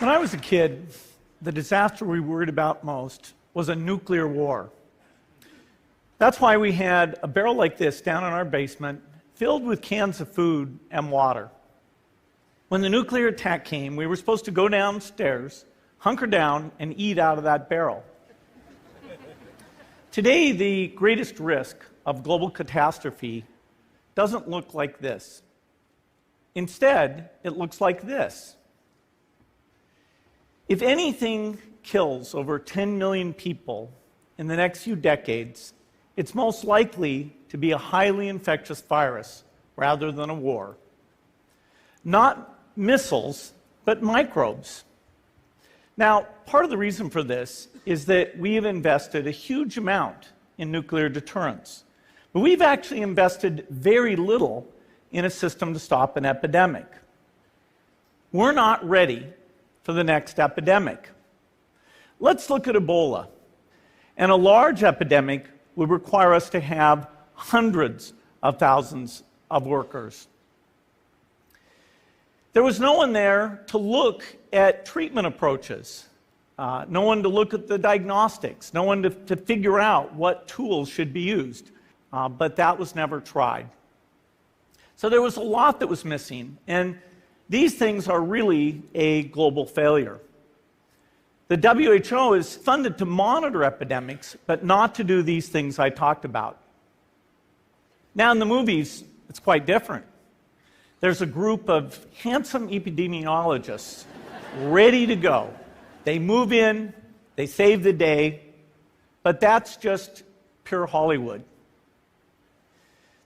When I was a kid, the disaster we worried about most was a nuclear war. That's why we had a barrel like this down in our basement, filled with cans of food and water. When the nuclear attack came, we were supposed to go downstairs, hunker down, and eat out of that barrel. Today, the greatest risk of global catastrophe doesn't look like this. Instead, it looks like this. If anything kills over 10 million people in the next few decades, it's most likely to be a highly infectious virus rather than a war. Not missiles, but microbes. Now, part of the reason for this is that we have invested a huge amount in nuclear deterrence, but we've actually invested very little in a system to stop an epidemic. We're not ready for the next epidemic. Let's look at Ebola. And a large epidemic would require us to have hundreds of thousands of workers. There was no one there to look at treatment approaches, no one to look at the diagnostics, no one to figure out what tools should be used, but that was never tried. So there was a lot that was missing, and these things are really a global failure. The WHO is funded to monitor epidemics, but not to do these things I talked about. Now, in the movies, it's quite different. There's a group of handsome epidemiologists ready to go. They move in, they save the day, but that's just pure Hollywood.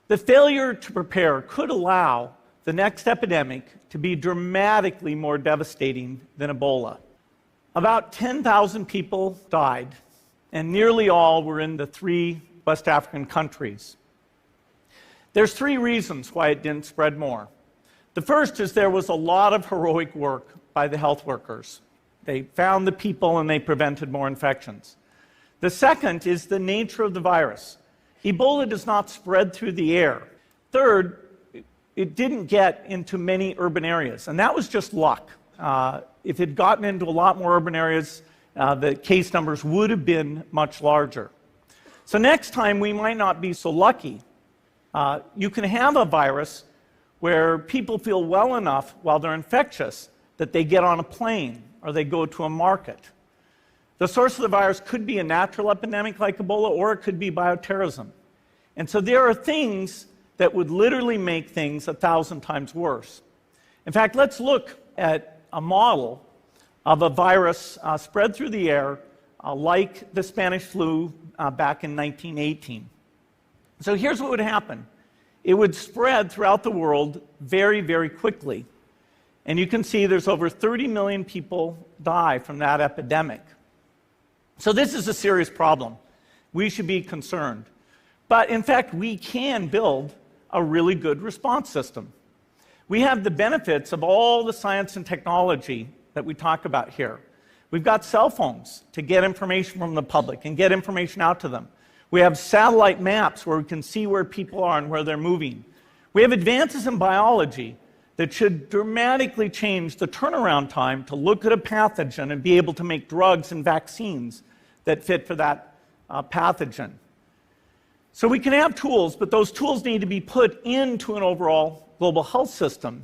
The failure to prepare could allow the next epidemic to be dramatically more devastating than Ebola. About 10,000 people died, and nearly all were in the 3 West African countries. There's 3 reasons why it didn't spread more. The first is there was a lot of heroic work by the health workers. They found the people and they prevented more infections. The second is the nature of the virus. Ebola does not spread through the air. Third, it didn't get into many urban areas, and that was just luck. If it had gotten into a lot more urban areas, the case numbers would have been much larger. So next time, we might not be so lucky. You can have a virus where people feel well enough while they're infectious that they get on a plane or they go to a market. The source of the virus could be a natural epidemic like Ebola, or it could be bioterrorism. And so there are things that would literally make things 1,000 times worse. In fact, let's look at a model of a virus spread through the air like the Spanish flu back in 1918. So here's what would happen. It would spread throughout the world very, very quickly. And you can see there's over 30 million people die from that epidemic. So this is a serious problem. We should be concerned. But in fact, we can build a really good response system. We have the benefits of all the science and technology that we talk about here. We've got cell phones to get information from the public and get information out to them. We have satellite maps where we can see where people are and where they're moving. We have advances in biology that should dramatically change the turnaround time to look at a pathogen and be able to make drugs and vaccines that fit for that pathogen. So we can have tools, but those tools need to be put into an overall global health system.